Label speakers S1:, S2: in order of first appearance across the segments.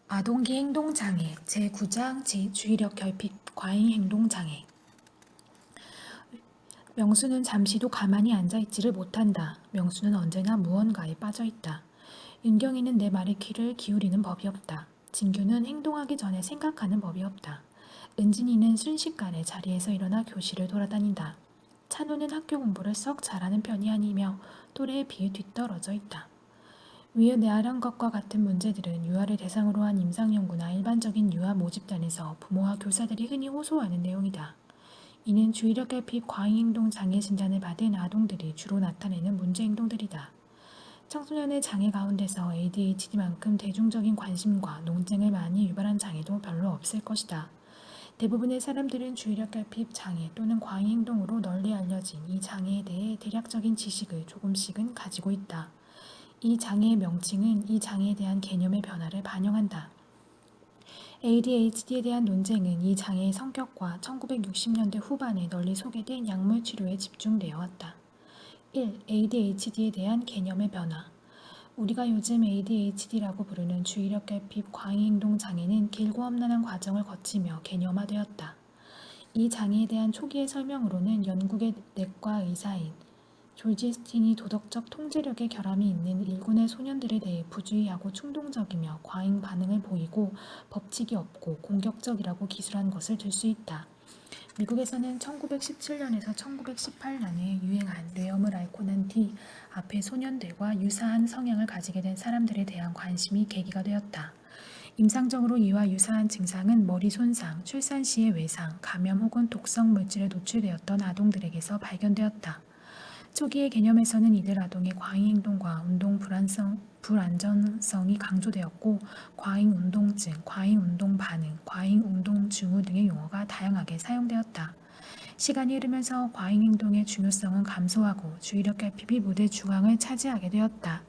S1: 아동기 행동장애 제9장 주의력 결핍 과잉 행동장애. 명수는 잠시도 가만히 앉아있지를 못한다. 명수는 언제나 무언가에 빠져있다. 윤경이는 내 말에 귀를 기울이는 법이 없다. 진규는 행동하기 전에 생각하는 법이 없다. 은진이는 순식간에 자리에서 일어나 교실을 돌아다닌다. 찬우는 학교 공부를 썩 잘하는 편이 아니며 또래에 비해 뒤떨어져 있다. 위에 내아한 것과 같은 문제들은 유아를 대상으로 한 임상연구나 일반적인 유아 모집단에서 부모와 교사들이 흔히 호소하는 내용이다. 이는 주의력 결핍 과잉행동 장애 진단을 받은 아동들이 주로 나타내는 문제 행동들이다. 청소년의 장애 가운데서 ADHD만큼 대중적인 관심과 논쟁을 많이 유발한 장애도 별로 없을 것이다. 대부분의 사람들은 주의력 결핍 장애 또는 과잉행동으로 널리 알려진 이 장애에 대해 대략적인 지식을 조금씩은 가지고 있다. 이 장애의 명칭은 이 장애에 대한 개념의 변화를 반영한다. ADHD에 대한 논쟁은 이 장애의 성격과 1960년대 후반에 널리 소개된 약물 치료에 집중되어 왔다. 1. ADHD에 대한 개념의 변화. 우리가 요즘 ADHD라고 부르는 주의력 결핍 과잉행동 장애는 길고 험난한 과정을 거치며 개념화되었다. 이 장애에 대한 초기의 설명으로는 영국의 내과 의사인 졸지 스틴이 도덕적 통제력의 결함이 있는 일군의 소년들에 대해 부주의하고 충동적이며 과잉 반응을 보이고 법칙이 없고 공격적이라고 기술한 것을 들 수 있다. 미국에서는 1917년에서 1918년에 유행한 뇌염을 앓고 난 뒤 앞의 소년들과 유사한 성향을 가지게 된 사람들에 대한 관심이 계기가 되었다. 임상적으로 이와 유사한 증상은 머리 손상, 출산 시의 외상, 감염 혹은 독성 물질에 노출되었던 아동들에게서 발견되었다. 초기의 개념에서는 이들 아동의 과잉 행동과 운동 불안전성이 강조되었고 과잉 운동증, 과잉 운동 반응, 과잉 운동 증후 등의 용어가 다양하게 사용되었다. 시간이 흐르면서 과잉 행동의 중요성은 감소하고 주의력 결핍이 무대 중앙을 차지하게 되었다.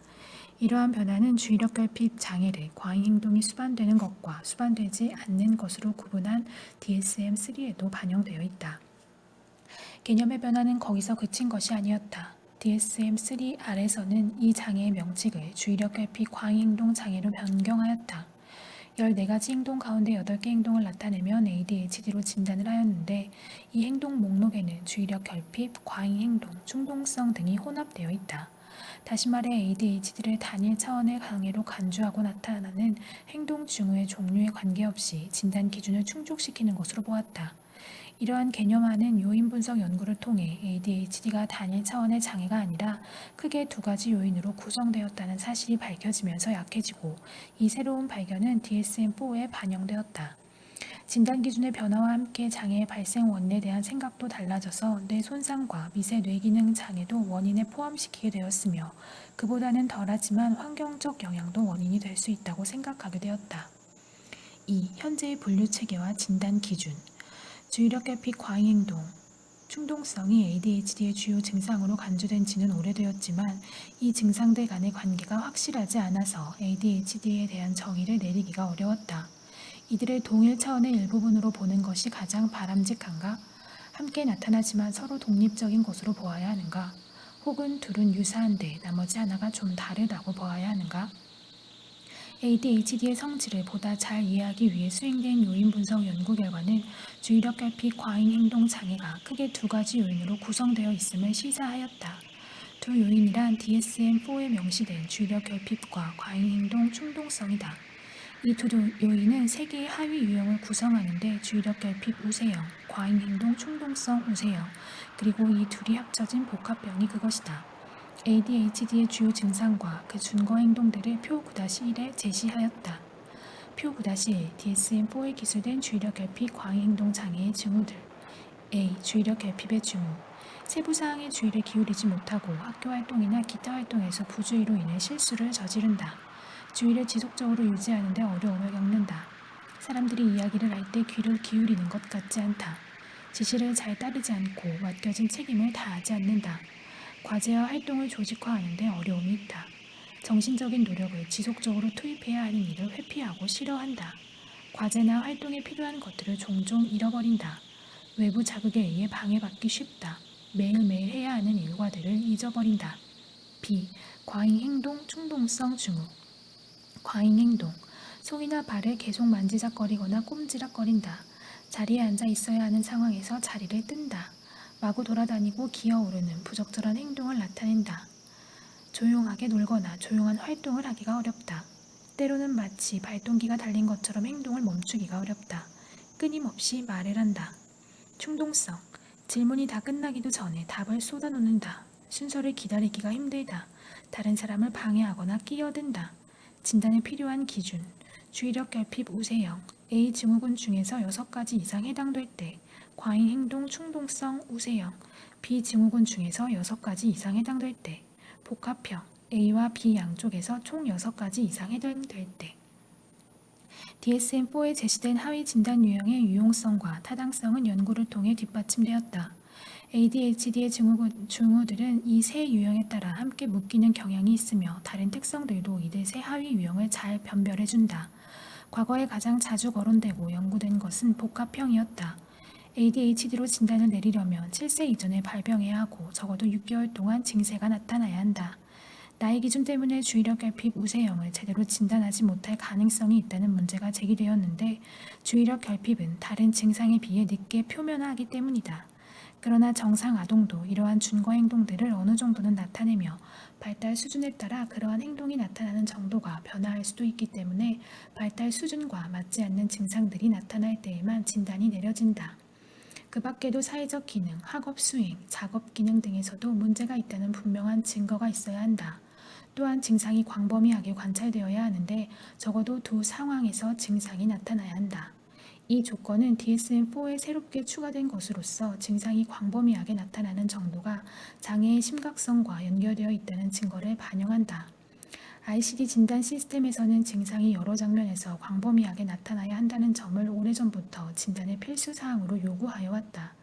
S1: 이러한 변화는 주의력 결핍 장애를 과잉 행동이 수반되는 것과 수반되지 않는 것으로 구분한 DSM-3에도 반영되어 있다. 개념의 변화는 거기서 그친 것이 아니었다. DSM-3 아래서는 이 장애의 명칭을 주의력 결핍 과잉행동 장애로 변경하였다. 14가지 행동 가운데 8개 행동을 나타내면 ADHD로 진단을 하였는데 이 행동 목록에는 주의력 결핍, 과잉행동, 충동성 등이 혼합되어 있다. 다시 말해 ADHD를 단일 차원의 장애로 간주하고 나타나는 행동 징후의 종류에 관계없이 진단 기준을 충족시키는 것으로 보았다. 이러한 개념화는 요인 분석 연구를 통해 ADHD가 단일 차원의 장애가 아니라 크게 2가지 요인으로 구성되었다는 사실이 밝혀지면서 약해지고 이 새로운 발견은 DSM-4에 반영되었다. 진단 기준의 변화와 함께 장애의 발생 원인에 대한 생각도 달라져서 뇌 손상과 미세 뇌기능 장애도 원인에 포함시키게 되었으며 그보다는 덜하지만 환경적 영향도 원인이 될 수 있다고 생각하게 되었다. 2. 현재의 분류 체계와 진단 기준. 주의력 결핍 과잉행동, 충동성이 ADHD의 주요 증상으로 간주된 지는 오래되었지만 이 증상들 간의 관계가 확실하지 않아서 ADHD에 대한 정의를 내리기가 어려웠다. 이들을 동일 차원의 일부분으로 보는 것이 가장 바람직한가? 함께 나타나지만 서로 독립적인 것으로 보아야 하는가? 혹은 둘은 유사한데 나머지 하나가 좀 다르다고 보아야 하는가? ADHD의 성질을 보다 잘 이해하기 위해 수행된 요인 분석 연구 결과는 주의력 결핍 과잉 행동 장애가 크게 2가지 요인으로 구성되어 있음을 시사하였다. 두 요인이란 DSM-4에 명시된 주의력 결핍과 과잉 행동 충동성이다. 이 두 요인은 3개의 하위 유형을 구성하는데 주의력 결핍 우세형, 과잉 행동 충동성 우세형, 그리고 이 둘이 합쳐진 복합형이 그것이다. ADHD의 주요 증상과 그 준거 행동들을 표 9-1에 제시하였다. 표 9-1 DSM-4에 기술된 주의력 결핍 과잉행동 장애의 징후들. A. 주의력 결핍의 징후. 세부 사항에 주의를 기울이지 못하고 학교 활동이나 기타 활동에서 부주의로 인해 실수를 저지른다. 주의를 지속적으로 유지하는 데 어려움을 겪는다. 사람들이 이야기를 할 때 귀를 기울이는 것 같지 않다. 지시를 잘 따르지 않고 맡겨진 책임을 다하지 않는다. 과제와 활동을 조직화하는 데 어려움이 있다. 정신적인 노력을 지속적으로 투입해야 하는 일을 회피하고 싫어한다. 과제나 활동에 필요한 것들을 종종 잃어버린다. 외부 자극에 의해 방해받기 쉽다. 매일매일 해야 하는 일과들을 잊어버린다. B. 과잉행동 충동성 증후. 과잉행동. 손이나 발을 계속 만지작거리거나 꼼지락거린다. 자리에 앉아 있어야 하는 상황에서 자리를 뜬다. 마구 돌아다니고 기어오르는 부적절한 행동을 나타낸다. 조용하게 놀거나 조용한 활동을 하기가 어렵다. 때로는 마치 발동기가 달린 것처럼 행동을 멈추기가 어렵다. 끊임없이 말을 한다. 충동성. 질문이 다 끝나기도 전에 답을 쏟아놓는다. 순서를 기다리기가 힘들다. 다른 사람을 방해하거나 끼어든다. 진단에 필요한 기준. 주의력 결핍 우세형. A 증후군 중에서 6가지 이상 해당될 때. 과잉 행동 충동성 우세형. B 증후군 중에서 6가지 이상 해당될 때. 복합형. A와 B 양쪽에서 총 6가지 이상 해당될 때. DSM-4에 제시된 하위 진단 유형의 유용성과 타당성은 연구를 통해 뒷받침되었다. ADHD의 증후들은 이 세 유형에 따라 함께 묶이는 경향이 있으며 다른 특성들도 이들 세 하위 유형을 잘 변별해준다. 과거에 가장 자주 거론되고 연구된 것은 복합형이었다. ADHD로 진단을 내리려면 7세 이전에 발병해야 하고 적어도 6개월 동안 증세가 나타나야 한다. 나이 기준 때문에 주의력 결핍 우세형을 제대로 진단하지 못할 가능성이 있다는 문제가 제기되었는데 주의력 결핍은 다른 증상에 비해 늦게 표면화하기 때문이다. 그러나 정상 아동도 이러한 준거 행동들을 어느 정도는 나타내며 발달 수준에 따라 그러한 행동이 나타나는 정도가 변화할 수도 있기 때문에 발달 수준과 맞지 않는 증상들이 나타날 때에만 진단이 내려진다. 그 밖에도 사회적 기능, 학업 수행, 작업 기능 등에서도 문제가 있다는 분명한 증거가 있어야 한다. 또한 증상이 광범위하게 관찰되어야 하는데 적어도 두 상황에서 증상이 나타나야 한다. 이 조건은 DSM-4에 새롭게 추가된 것으로서 증상이 광범위하게 나타나는 정도가 장애의 심각성과 연결되어 있다는 증거를 반영한다. ICD 진단 시스템에서는 증상이 여러 장면에서 광범위하게 나타나야 한다는 점을 오래전부터 진단의 필수 사항으로 요구하여 왔다.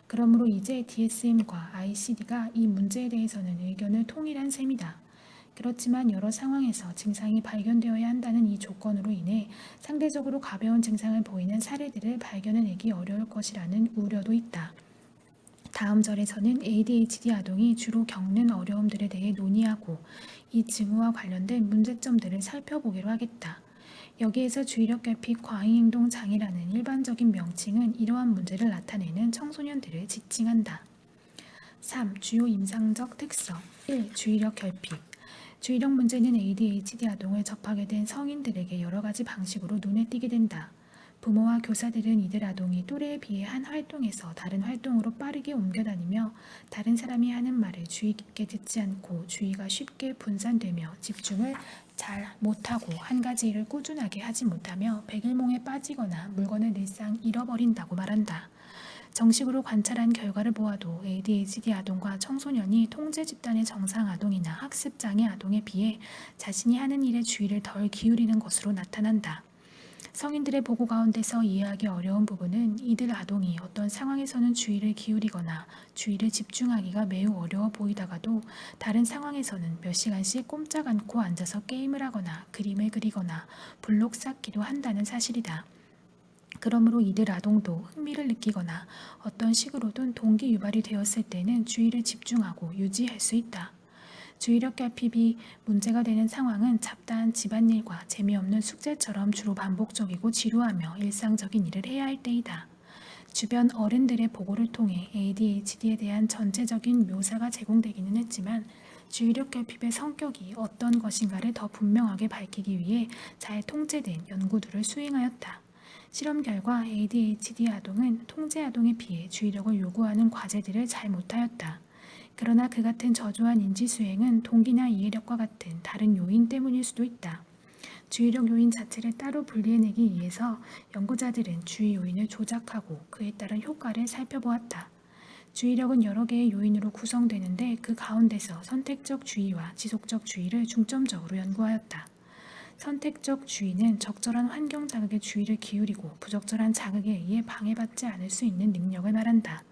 S1: 그러므로 이제 DSM과 ICD가 이 문제에 대해서는 의견을 통일한 셈이다. 그렇지만 여러 상황에서 증상이 발견되어야 한다는 이 조건으로 인해 상대적으로 가벼운 증상을 보이는 사례들을 발견해내기 어려울 것이라는 우려도 있다. 다음 절에서는 ADHD 아동이 주로 겪는 어려움들에 대해 논의하고 이 증후와 관련된 문제점들을 살펴보기로 하겠다. 여기에서 주의력 결핍 과잉행동 장애라는 일반적인 명칭은 이러한 문제를 나타내는 청소년들을 지칭한다. 3. 주요 임상적 특성 1. 주의력 결핍 주의력 문제는 ADHD 아동을 접하게 된 성인들에게 여러 가지 방식으로 눈에 띄게 된다. 부모와 교사들은 이들 아동이 또래에 비해 한 활동에서 다른 활동으로 빠르게 옮겨다니며 다른 사람이 하는 말을 주의 깊게 듣지 않고 주의가 쉽게 분산되며 집중을 잘 못하고 한 가지 일을 꾸준하게 하지 못하며 백일몽에 빠지거나 물건을 늘상 잃어버린다고 말한다. 정식으로 관찰한 결과를 보아도 ADHD 아동과 청소년이 통제 집단의 정상 아동이나 학습장애 아동에 비해 자신이 하는 일에 주의를 덜 기울이는 것으로 나타난다. 성인들의 보고 가운데서 이해하기 어려운 부분은 이들 아동이 어떤 상황에서는 주의를 기울이거나 주의를 집중하기가 매우 어려워 보이다가도 다른 상황에서는 몇 시간씩 꼼짝 않고 앉아서 게임을 하거나 그림을 그리거나 블록 쌓기도 한다는 사실이다. 그러므로 이들 아동도 흥미를 느끼거나 어떤 식으로든 동기 유발이 되었을 때는 주의를 집중하고 유지할 수 있다. 주의력 결핍이 문제가 되는 상황은 잡다한 집안일과 재미없는 숙제처럼 주로 반복적이고 지루하며 일상적인 일을 해야 할 때이다. 주변 어른들의 보고를 통해 ADHD에 대한 전체적인 묘사가 제공되기는 했지만 주의력 결핍의 성격이 어떤 것인가를 더 분명하게 밝히기 위해 잘 통제된 연구들을 수행하였다. 실험 결과 ADHD 아동은 통제 아동에 비해 주의력을 요구하는 과제들을 잘 못하였다. 그러나 그 같은 저조한 인지수행은 동기나 이해력과 같은 다른 요인 때문일 수도 있다. 주의력 요인 자체를 따로 분리해내기 위해서 연구자들은 주의 요인을 조작하고 그에 따른 효과를 살펴보았다. 주의력은 여러 개의 요인으로 구성되는데 그 가운데서 선택적 주의와 지속적 주의를 중점적으로 연구하였다. 선택적 주의는 적절한 환경 자극에 주의를 기울이고 부적절한 자극에 의해 방해받지 않을 수 있는 능력을 말한다.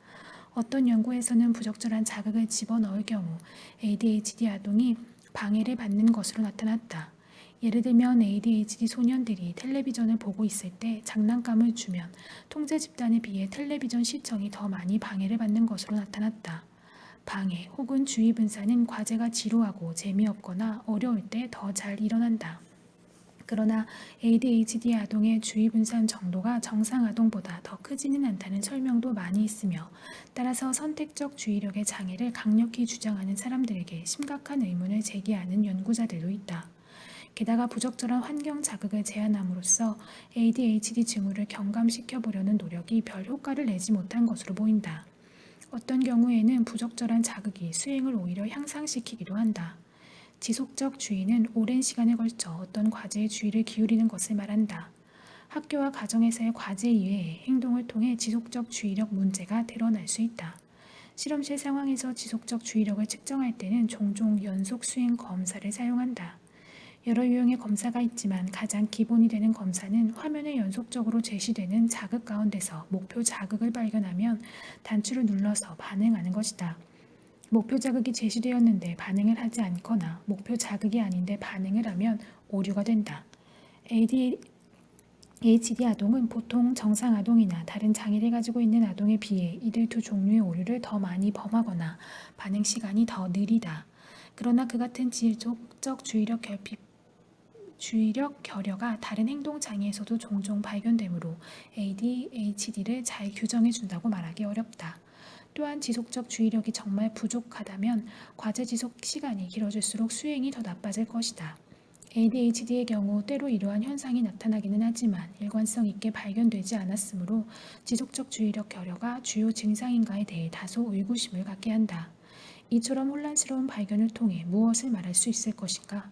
S1: 어떤 연구에서는 부적절한 자극을 집어넣을 경우 ADHD 아동이 방해를 받는 것으로 나타났다. 예를 들면 ADHD 소년들이 텔레비전을 보고 있을 때 장난감을 주면 통제 집단에 비해 텔레비전 시청이 더 많이 방해를 받는 것으로 나타났다. 방해 혹은 주의 분산은 과제가 지루하고 재미없거나 어려울 때 더 잘 일어난다. 그러나 ADHD 아동의 주의 분산 정도가 정상 아동보다 더 크지는 않다는 설명도 많이 있으며, 따라서 선택적 주의력의 장애를 강력히 주장하는 사람들에게 심각한 의문을 제기하는 연구자들도 있다. 게다가 부적절한 환경 자극을 제한함으로써 ADHD 징후를 경감시켜 보려는 노력이 별 효과를 내지 못한 것으로 보인다. 어떤 경우에는 부적절한 자극이 수행을 오히려 향상시키기도 한다. 지속적 주의는 오랜 시간에 걸쳐 어떤 과제에 주의를 기울이는 것을 말한다. 학교와 가정에서의 과제 이외에 행동을 통해 지속적 주의력 문제가 드러날 수 있다. 실험실 상황에서 지속적 주의력을 측정할 때는 종종 연속 수행 검사를 사용한다. 여러 유형의 검사가 있지만 가장 기본이 되는 검사는 화면에 연속적으로 제시되는 자극 가운데서 목표 자극을 발견하면 단추를 눌러서 반응하는 것이다. 목표 자극이 제시되었는데 반응을 하지 않거나 목표 자극이 아닌데 반응을 하면 오류가 된다. ADHD 아동은 보통 정상 아동이나 다른 장애를 가지고 있는 아동에 비해 이들 두 종류의 오류를 더 많이 범하거나 반응 시간이 더 느리다. 그러나 그 같은 지속적 주의력 결여가 다른 행동 장애에서도 종종 발견되므로 ADHD를 잘 규정해 준다고 말하기 어렵다. 또한 지속적 주의력이 정말 부족하다면 과제 지속 시간이 길어질수록 수행이 더 나빠질 것이다. ADHD의 경우 때로 이러한 현상이 나타나기는 하지만 일관성 있게 발견되지 않았으므로 지속적 주의력 결여가 주요 증상인가에 대해 다소 의구심을 갖게 한다. 이처럼 혼란스러운 발견을 통해 무엇을 말할 수 있을 것인가?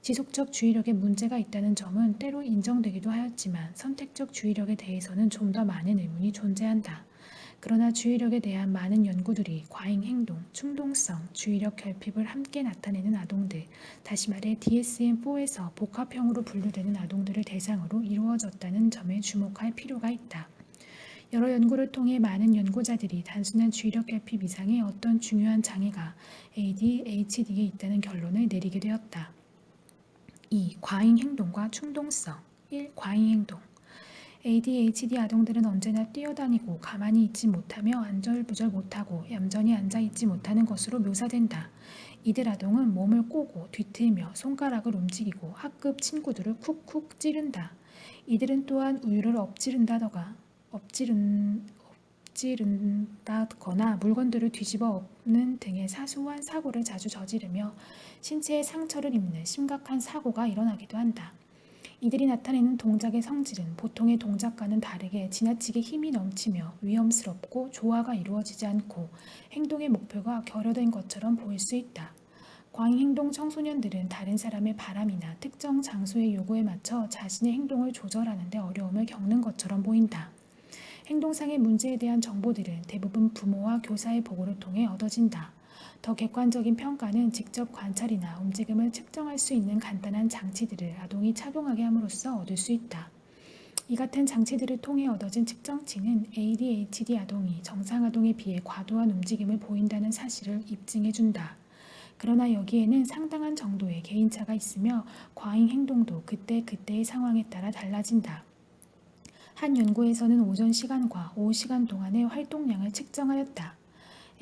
S1: 지속적 주의력에 문제가 있다는 점은 때로 인정되기도 하였지만 선택적 주의력에 대해서는 좀 더 많은 의문이 존재한다. 그러나 주의력에 대한 많은 연구들이 과잉 행동, 충동성, 주의력 결핍을 함께 나타내는 아동들, 다시 말해 DSM-4에서 복합형으로 분류되는 아동들을 대상으로 이루어졌다는 점에 주목할 필요가 있다. 여러 연구를 통해 많은 연구자들이 단순한 주의력 결핍 이상의 어떤 중요한 장애가 ADHD에 있다는 결론을 내리게 되었다. 2. 과잉 행동과 충동성. 1. 과잉 행동. ADHD 아동들은 언제나 뛰어다니고 가만히 있지 못하며 안절부절 못하고 얌전히 앉아있지 못하는 것으로 묘사된다. 이들 아동은 몸을 꼬고 뒤틀며 손가락을 움직이고 학급 친구들을 쿡쿡 찌른다. 이들은 또한 우유를 엎지른다거나 물건들을 뒤집어 엎는 등의 사소한 사고를 자주 저지르며 신체에 상처를 입는 심각한 사고가 일어나기도 한다. 이들이 나타내는 동작의 성질은 보통의 동작과는 다르게 지나치게 힘이 넘치며 위험스럽고 조화가 이루어지지 않고 행동의 목표가 결여된 것처럼 보일 수 있다. 과잉행동 청소년들은 다른 사람의 바람이나 특정 장소의 요구에 맞춰 자신의 행동을 조절하는 데 어려움을 겪는 것처럼 보인다. 행동상의 문제에 대한 정보들은 대부분 부모와 교사의 보고를 통해 얻어진다. 더 객관적인 평가는 직접 관찰이나 움직임을 측정할 수 있는 간단한 장치들을 아동이 착용하게 함으로써 얻을 수 있다. 이 같은 장치들을 통해 얻어진 측정치는 ADHD 아동이 정상 아동에 비해 과도한 움직임을 보인다는 사실을 입증해준다. 그러나 여기에는 상당한 정도의 개인차가 있으며 과잉 행동도 그때그때의 상황에 따라 달라진다. 한 연구에서는 오전 시간과 오후 시간 동안의 활동량을 측정하였다.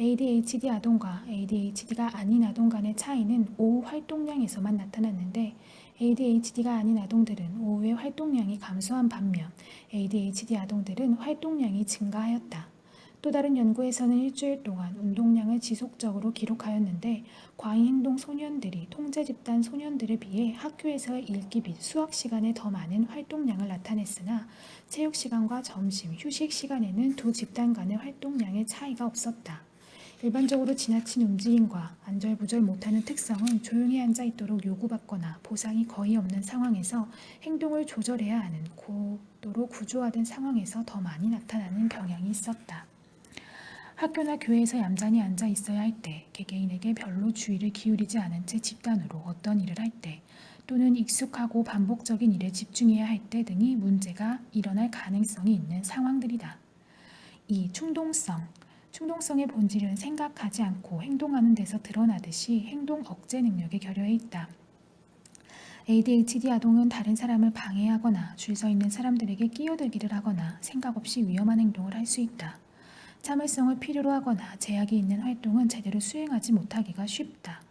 S1: ADHD 아동과 ADHD가 아닌 아동 간의 차이는 오후 활동량에서만 나타났는데 ADHD가 아닌 아동들은 오후의 활동량이 감소한 반면 ADHD 아동들은 활동량이 증가하였다. 또 다른 연구에서는 일주일 동안 운동량을 지속적으로 기록하였는데 과잉행동 소년들이 통제 집단 소년들에 비해 학교에서의 읽기 및 수학 시간에 더 많은 활동량을 나타냈으나 체육 시간과 점심, 휴식 시간에는 두 집단 간의 활동량의 차이가 없었다. 일반적으로 지나친 움직임과 안절부절 못하는 특성은 조용히 앉아 있도록 요구받거나 보상이 거의 없는 상황에서 행동을 조절해야 하는 고도로 구조화된 상황에서 더 많이 나타나는 경향이 있었다. 학교나 교회에서 얌전히 앉아 있어야 할 때, 개개인에게 별로 주의를 기울이지 않은 채 집단으로 어떤 일을 할 때, 또는 익숙하고 반복적인 일에 집중해야 할 때 등이 문제가 일어날 가능성이 있는 상황들이다. 2. 충동성. 충동성의 본질은 생각하지 않고 행동하는 데서 드러나듯이 행동 억제 능력에 결여해 있다. ADHD 아동은 다른 사람을 방해하거나 줄 서 있는 사람들에게 끼어들기를 하거나 생각 없이 위험한 행동을 할 수 있다. 참을성을 필요로 하거나 제약이 있는 활동은 제대로 수행하지 못하기가 쉽다.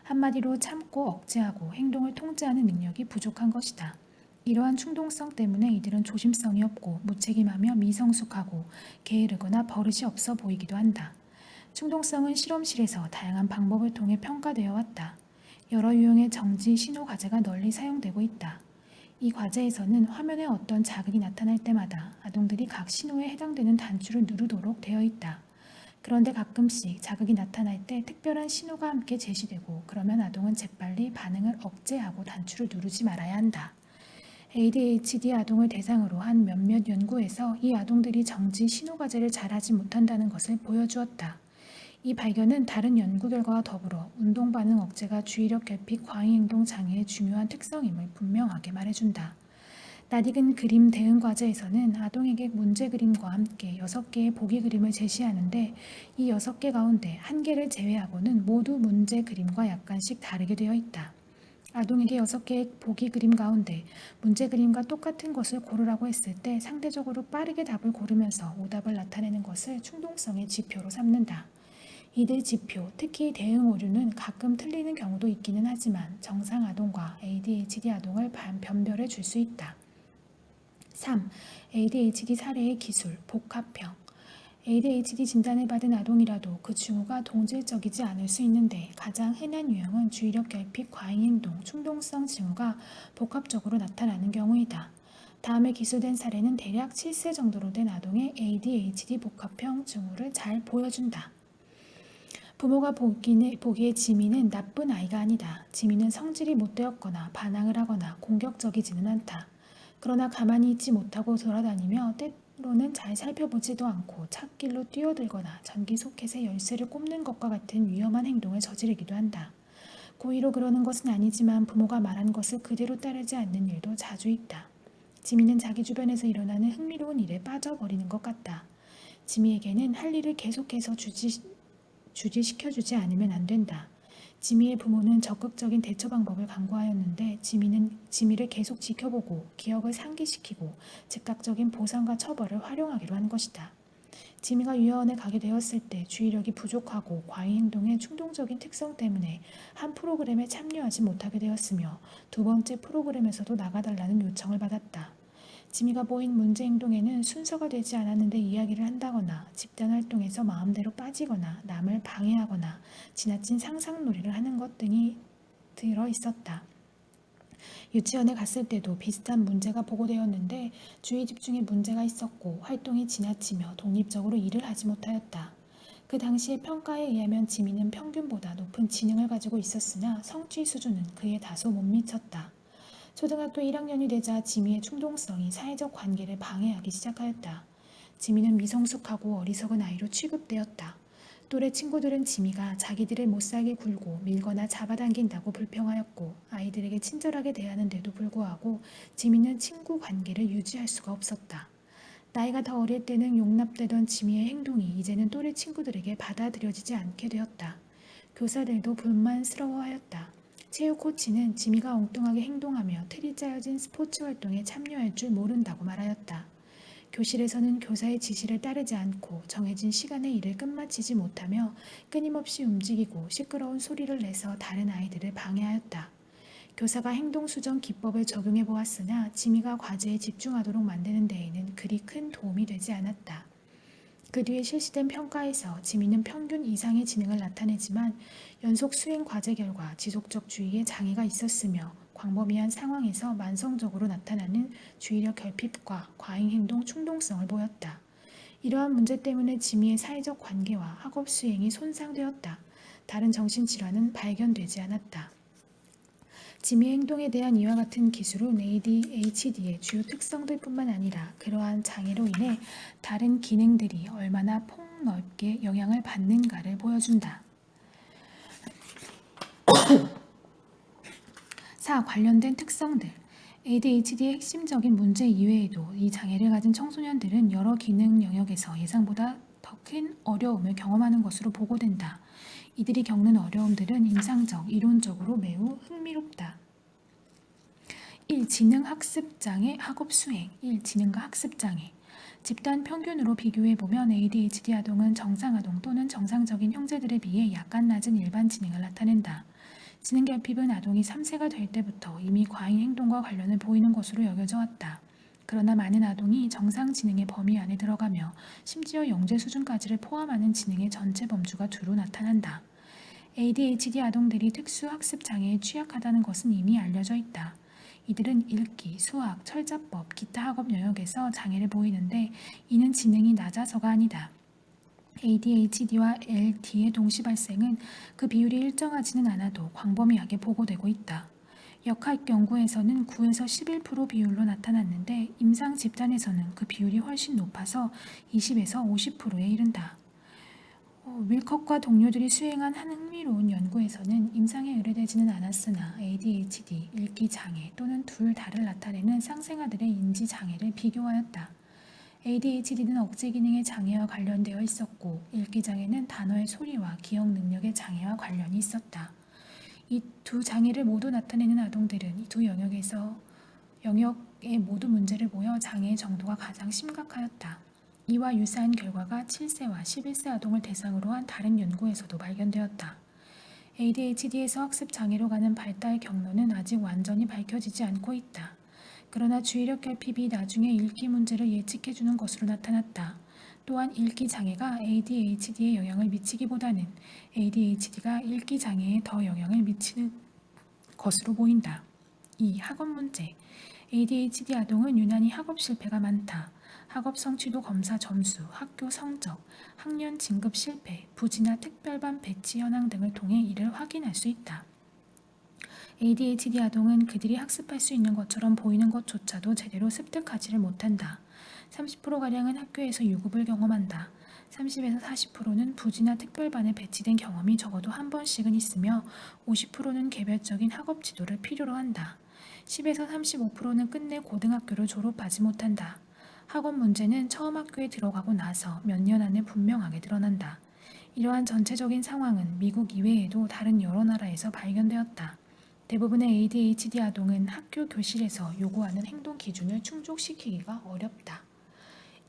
S1: 한마디로 참고 억제하고 행동을 통제하는 능력이 부족한 것이다. 이러한 충동성 때문에 이들은 조심성이 없고 무책임하며 미성숙하고 게으르거나 버릇이 없어 보이기도 한다. 충동성은 실험실에서 다양한 방법을 통해 평가되어 왔다. 여러 유형의 정지 신호 과제가 널리 사용되고 있다. 이 과제에서는 화면에 어떤 자극이 나타날 때마다 아동들이 각 신호에 해당되는 단추를 누르도록 되어 있다. 그런데 가끔씩 자극이 나타날 때 특별한 신호가 함께 제시되고 그러면 아동은 재빨리 반응을 억제하고 단추를 누르지 말아야 한다. ADHD 아동을 대상으로 한 몇몇 연구에서 이 아동들이 정지 신호 과제를 잘하지 못한다는 것을 보여주었다. 이 발견은 다른 연구 결과와 더불어 운동 반응 억제가 주의력 결핍 과잉행동 장애의 중요한 특성임을 분명하게 말해준다. 낯익은 그림 대응 과제에서는 아동에게 문제 그림과 함께 6개의 보기 그림을 제시하는데 이 6개 가운데 1개를 제외하고는 모두 문제 그림과 약간씩 다르게 되어 있다. 아동에게 6개의 보기 그림 가운데 문제 그림과 똑같은 것을 고르라고 했을 때 상대적으로 빠르게 답을 고르면서 오답을 나타내는 것을 충동성의 지표로 삼는다. 이들 지표, 특히 대응 오류는 가끔 틀리는 경우도 있기는 하지만 정상 아동과 ADHD 아동을 변별해 줄 수 있다. 3. ADHD 사례의 기술, 복합형. ADHD 진단을 받은 아동이라도 그 징후가 동질적이지 않을 수 있는데 가장 흔한 유형은 주의력 결핍, 과잉행동, 충동성 징후가 복합적으로 나타나는 경우이다. 다음에 기술된 사례는 대략 7세 정도로 된 아동의 ADHD 복합형 징후를 잘 보여준다. 부모가 보기에 지민은 나쁜 아이가 아니다. 지민은 성질이 못되었거나 반항을 하거나 공격적이지는 않다. 그러나 가만히 있지 못하고 돌아다니며 때로는 잘 살펴보지도 않고 찻길로 뛰어들거나 전기 소켓의 열쇠를 꼽는 것과 같은 위험한 행동을 저지르기도 한다. 고의로 그러는 것은 아니지만 부모가 말한 것을 그대로 따르지 않는 일도 자주 있다. 지민은 자기 주변에서 일어나는 흥미로운 일에 빠져버리는 것 같다. 지미에게는 할 일을 계속해서 주지시켜주지 않으면 안 된다. 지미의 부모는 적극적인 대처 방법을 강구하였는데 지미는 지미를 계속 지켜보고 기억을 상기시키고 즉각적인 보상과 처벌을 활용하기로 한 것이다. 지미가 유아원에 가게 되었을 때 주의력이 부족하고 과잉행동의 충동적인 특성 때문에 한 프로그램에 참여하지 못하게 되었으며 두 번째 프로그램에서도 나가달라는 요청을 받았다. 지미가 보인 문제 행동에는 순서가 되지 않았는데 이야기를 한다거나 집단 활동에서 마음대로 빠지거나 남을 방해하거나 지나친 상상놀이를 하는 것 등이 들어 있었다. 유치원에 갔을 때도 비슷한 문제가 보고되었는데 주의 집중에 문제가 있었고 활동이 지나치며 독립적으로 일을 하지 못하였다. 그 당시의 평가에 의하면 지미는 평균보다 높은 지능을 가지고 있었으나 성취 수준은 그에 다소 못 미쳤다. 초등학교 1학년이 되자 지미의 충동성이 사회적 관계를 방해하기 시작하였다. 지미는 미성숙하고 어리석은 아이로 취급되었다. 또래 친구들은 지미가 자기들을 못살게 굴고 밀거나 잡아당긴다고 불평하였고 아이들에게 친절하게 대하는데도 불구하고 지미는 친구 관계를 유지할 수가 없었다. 나이가 더 어릴 때는 용납되던 지미의 행동이 이제는 또래 친구들에게 받아들여지지 않게 되었다. 교사들도 불만스러워하였다. 체육 코치는 지미가 엉뚱하게 행동하며 틀이 짜여진 스포츠 활동에 참여할 줄 모른다고 말하였다. 교실에서는 교사의 지시를 따르지 않고 정해진 시간에 일을 끝마치지 못하며 끊임없이 움직이고 시끄러운 소리를 내서 다른 아이들을 방해하였다. 교사가 행동수정 기법을 적용해 보았으나 지미가 과제에 집중하도록 만드는 데에는 그리 큰 도움이 되지 않았다. 그 뒤에 실시된 평가에서 지미는 평균 이상의 지능을 나타내지만 연속 수행 과제 결과 지속적 주의에 장애가 있었으며 광범위한 상황에서 만성적으로 나타나는 주의력 결핍과 과잉행동 충동성을 보였다. 이러한 문제 때문에 지미의 사회적 관계와 학업 수행이 손상되었다. 다른 정신질환은 발견되지 않았다. 지미의 행동에 대한 이와 같은 기술은 ADHD의 주요 특성들뿐만 아니라 그러한 장애로 인해 다른 기능들이 얼마나 폭넓게 영향을 받는가를 보여준다. 4. 관련된 특성들. ADHD의 핵심적인 문제 이외에도 이 장애를 가진 청소년들은 여러 기능 영역에서 예상보다 더 큰 어려움을 경험하는 것으로 보고된다. 이들이 겪는 어려움들은 임상적, 이론적으로 매우 흥미롭다. 1. 지능학습장애 학업수행. 1. 지능과 학습장애. 집단 평균으로 비교해보면 ADHD 아동은 정상 아동 또는 정상적인 형제들에 비해 약간 낮은 일반 지능을 나타낸다. 지능결핍은 아동이 3세가 될 때부터 이미 과잉 행동과 관련을 보이는 것으로 여겨져 왔다. 그러나 많은 아동이 정상 지능의 범위 안에 들어가며 심지어 영재 수준까지를 포함하는 지능의 전체 범주가 두루 나타난다. ADHD 아동들이 특수학습 장애에 취약하다는 것은 이미 알려져 있다. 이들은 읽기, 수학, 철자법, 기타 학업 영역에서 장애를 보이는데 이는 지능이 낮아서가 아니다. ADHD와 LD의 동시 발생은 그 비율이 일정하지는 않아도 광범위하게 보고되고 있다. 역학 연구에서는 9에서 11% 비율로 나타났는데 임상 집단에서는 그 비율이 훨씬 높아서 20에서 50%에 이른다. 윌컷과 동료들이 수행한 한 흥미로운 연구에서는 임상에 의뢰되지는 않았으나 ADHD, 읽기 장애 또는 둘 다를 나타내는 쌍생아들의 인지 장애를 비교하였다. ADHD는 억제 기능의 장애와 관련되어 있었고 읽기 장애는 단어의 소리와 기억 능력의 장애와 관련이 있었다. 이 두 장애를 모두 나타내는 아동들은 이 두 영역에 모두 문제를 보여 장애의 정도가 가장 심각하였다. 이와 유사한 결과가 7세와 11세 아동을 대상으로 한 다른 연구에서도 발견되었다. ADHD에서 학습 장애로 가는 발달 경로는 아직 완전히 밝혀지지 않고 있다. 그러나 주의력 결핍이 나중에 읽기 문제를 예측해주는 것으로 나타났다. 또한 읽기 장애가 ADHD에 영향을 미치기보다는 ADHD가 읽기 장애에 더 영향을 미치는 것으로 보인다. 2. 학업 문제. ADHD 아동은 유난히 학업 실패가 많다. 학업 성취도 검사 점수, 학교 성적, 학년 진급 실패, 부지나 특별반 배치 현황 등을 통해 이를 확인할 수 있다. ADHD 아동은 그들이 학습할 수 있는 것처럼 보이는 것조차도 제대로 습득하지를 못한다. 30%가량은 학교에서 유급을 경험한다. 30에서 40%는 부지나 특별반에 배치된 경험이 적어도 한 번씩은 있으며 50%는 개별적인 학업 지도를 필요로 한다. 10에서 35%는 끝내 고등학교를 졸업하지 못한다. 학업 문제는 처음 학교에 들어가고 나서 몇 년 안에 분명하게 드러난다. 이러한 전체적인 상황은 미국 이외에도 다른 여러 나라에서 발견되었다. 대부분의 ADHD 아동은 학교 교실에서 요구하는 행동 기준을 충족시키기가 어렵다.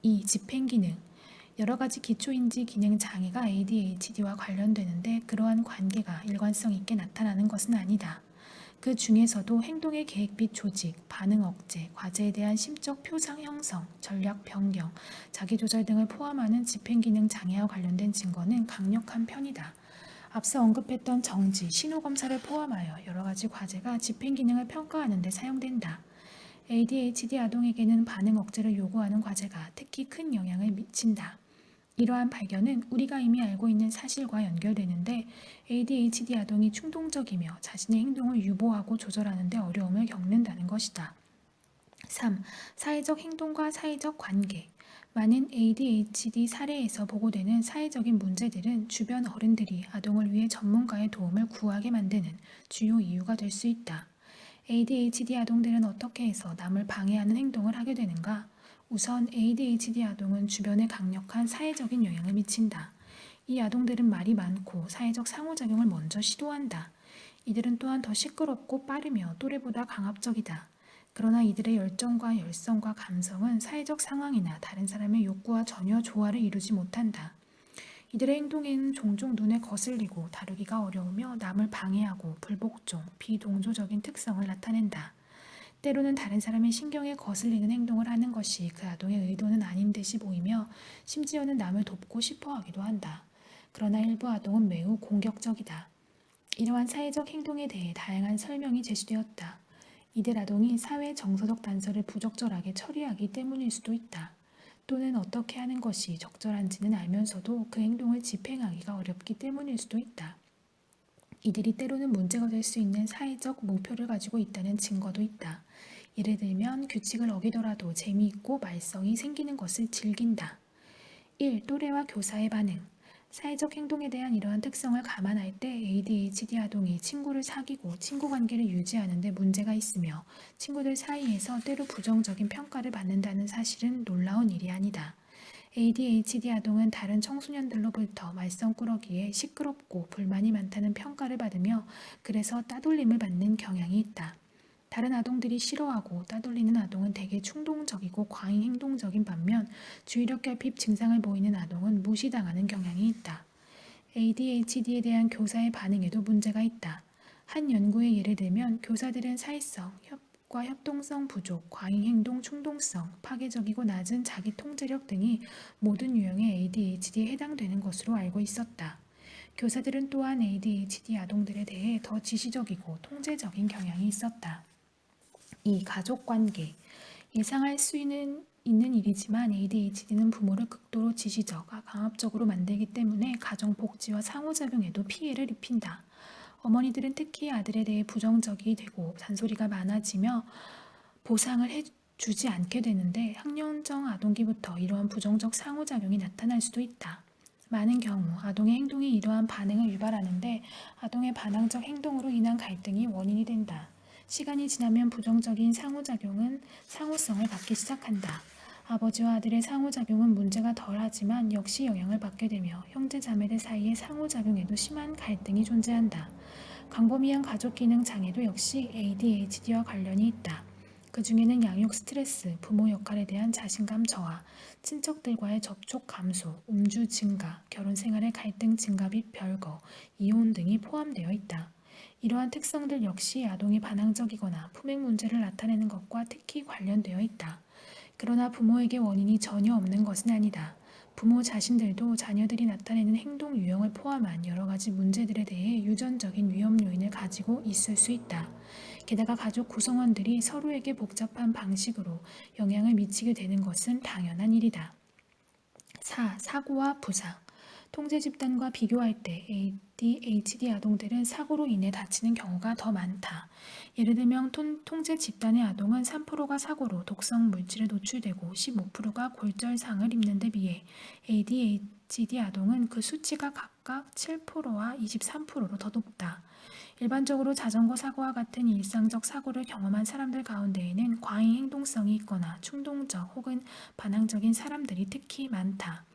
S1: 2. 집행기능. 여러 가지 기초인지 기능 장애가 ADHD와 관련되는데 그러한 관계가 일관성 있게 나타나는 것은 아니다. 그 중에서도 행동의 계획 및 조직, 반응 억제, 과제에 대한 심적 표상 형성, 전략 변경, 자기조절 등을 포함하는 집행기능 장애와 관련된 증거는 강력한 편이다. 앞서 언급했던 정지, 신호검사를 포함하여 여러 가지 과제가 집행기능을 평가하는 데 사용된다. ADHD 아동에게는 반응 억제를 요구하는 과제가 특히 큰 영향을 미친다. 이러한 발견은 우리가 이미 알고 있는 사실과 연결되는데 ADHD 아동이 충동적이며 자신의 행동을 유보하고 조절하는 데 어려움을 겪는다는 것이다. 3. 사회적 행동과 사회적 관계. 많은 ADHD 사례에서 보고되는 사회적인 문제들은 주변 어른들이 아동을 위해 전문가의 도움을 구하게 만드는 주요 이유가 될 수 있다. ADHD 아동들은 어떻게 해서 남을 방해하는 행동을 하게 되는가? 우선 ADHD 아동은 주변에 강력한 사회적인 영향을 미친다. 이 아동들은 말이 많고 사회적 상호작용을 먼저 시도한다. 이들은 또한 더 시끄럽고 빠르며 또래보다 강압적이다. 그러나 이들의 열정과 열성과 감성은 사회적 상황이나 다른 사람의 욕구와 전혀 조화를 이루지 못한다. 이들의 행동에는 종종 눈에 거슬리고 다루기가 어려우며 남을 방해하고 불복종, 비동조적인 특성을 나타낸다. 때로는 다른 사람의 신경에 거슬리는 행동을 하는 것이 그 아동의 의도는 아닌 듯이 보이며 심지어는 남을 돕고 싶어 하기도 한다. 그러나 일부 아동은 매우 공격적이다. 이러한 사회적 행동에 대해 다양한 설명이 제시되었다. 이들 아동이 사회 정서적 단서를 부적절하게 처리하기 때문일 수도 있다. 또는 어떻게 하는 것이 적절한지는 알면서도 그 행동을 집행하기가 어렵기 때문일 수도 있다. 이들이 때로는 문제가 될 수 있는 사회적 목표를 가지고 있다는 증거도 있다. 예를 들면 규칙을 어기더라도 재미있고 말썽이 생기는 것을 즐긴다. 1. 또래와 교사의 반응. 사회적 행동에 대한 이러한 특성을 감안할 때 ADHD 아동이 친구를 사귀고 친구 관계를 유지하는 데 문제가 있으며 친구들 사이에서 때로 부정적인 평가를 받는다는 사실은 놀라운 일이 아니다. ADHD 아동은 다른 청소년들로부터 말썽꾸러기에 시끄럽고 불만이 많다는 평가를 받으며 그래서 따돌림을 받는 경향이 있다. 다른 아동들이 싫어하고 따돌리는 아동은 대개 충동적이고 과잉 행동적인 반면 주의력 결핍 증상을 보이는 아동은 무시당하는 경향이 있다. ADHD에 대한 교사의 반응에도 문제가 있다. 한 연구의 예를 들면 교사들은 사회성, 협과 협동성 부족, 과잉 행동 충동성, 파괴적이고 낮은 자기 통제력 등이 모든 유형의 ADHD에 해당되는 것으로 알고 있었다. 교사들은 또한 ADHD 아동들에 대해 더 지시적이고 통제적인 경향이 있었다. 2. 가족관계. 예상할 수 있는 일이지만 ADHD는 부모를 극도로 지시적, 강압적으로 만들기 때문에 가정 복지와 상호작용에도 피해를 입힌다. 어머니들은 특히 아들에 대해 부정적이 되고 잔소리가 많아지며 보상을 해주지 않게 되는데 학년정 아동기부터 이러한 부정적 상호작용이 나타날 수도 있다. 많은 경우 아동의 행동이 이러한 반응을 유발하는데 아동의 반항적 행동으로 인한 갈등이 원인이 된다. 시간이 지나면 부정적인 상호작용은 상호성을 갖기 시작한다. 아버지와 아들의 상호작용은 문제가 덜하지만 역시 영향을 받게 되며 형제 자매들 사이의 상호작용에도 심한 갈등이 존재한다. 광범위한 가족 기능 장애도 역시 ADHD와 관련이 있다. 그 중에는 양육 스트레스, 부모 역할에 대한 자신감 저하, 친척들과의 접촉 감소, 음주 증가, 결혼 생활의 갈등 증가 및 별거, 이혼 등이 포함되어 있다. 이러한 특성들 역시 아동이 반항적이거나 품행 문제를 나타내는 것과 특히 관련되어 있다. 그러나 부모에게 원인이 전혀 없는 것은 아니다. 부모 자신들도 자녀들이 나타내는 행동 유형을 포함한 여러 가지 문제들에 대해 유전적인 위험 요인을 가지고 있을 수 있다. 게다가 가족 구성원들이 서로에게 복잡한 방식으로 영향을 미치게 되는 것은 당연한 일이다. 4. 사고와 부상. 통제 집단과 비교할 때 ADHD 아동들은 사고로 인해 다치는 경우가 더 많다. 예를 들면 통제 집단의 아동은 3%가 사고로 독성 물질에 노출되고 15%가 골절상을 입는 데 비해 ADHD 아동은 그 수치가 각각 7%와 23%로 더 높다. 일반적으로 자전거 사고와 같은 일상적 사고를 경험한 사람들 가운데에는 과잉 행동성이 있거나 충동적 혹은 반항적인 사람들이 특히 많다.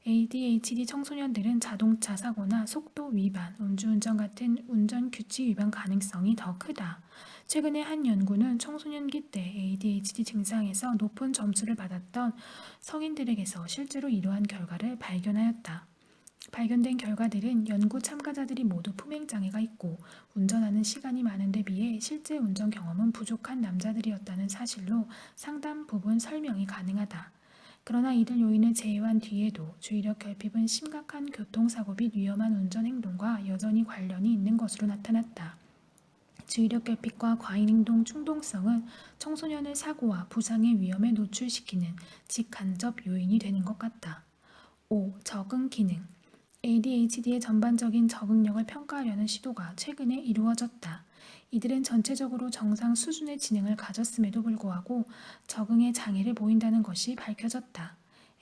S1: ADHD 청소년들은 자동차 사고나 속도 위반, 음주운전 같은 운전 규칙 위반 가능성이 더 크다. 최근에 한 연구는 청소년기 때 ADHD 증상에서 높은 점수를 받았던 성인들에게서 실제로 이러한 결과를 발견하였다. 발견된 결과들은 연구 참가자들이 모두 품행장애가 있고 운전하는 시간이 많은데 비해 실제 운전 경험은 부족한 남자들이었다는 사실로 상당 부분 설명이 가능하다. 그러나 이들 요인을 제외한 뒤에도 주의력 결핍은 심각한 교통사고 및 위험한 운전 행동과 여전히 관련이 있는 것으로 나타났다. 주의력 결핍과 과잉행동 충동성은 청소년을 사고와 부상의 위험에 노출시키는 직간접 요인이 되는 것 같다. 5. 적응 기능. ADHD의 전반적인 적응력을 평가하려는 시도가 최근에 이루어졌다. 이들은 전체적으로 정상 수준의 지능을 가졌음에도 불구하고 적응에 장애를 보인다는 것이 밝혀졌다.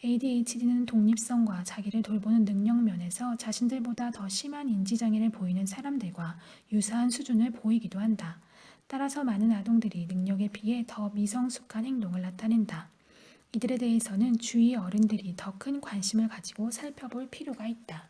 S1: ADHD는 독립성과 자기를 돌보는 능력 면에서 자신들보다 더 심한 인지장애를 보이는 사람들과 유사한 수준을 보이기도 한다. 따라서 많은 아동들이 능력에 비해 더 미성숙한 행동을 나타낸다. 이들에 대해서는 주위 어른들이 더 큰 관심을 가지고 살펴볼 필요가 있다.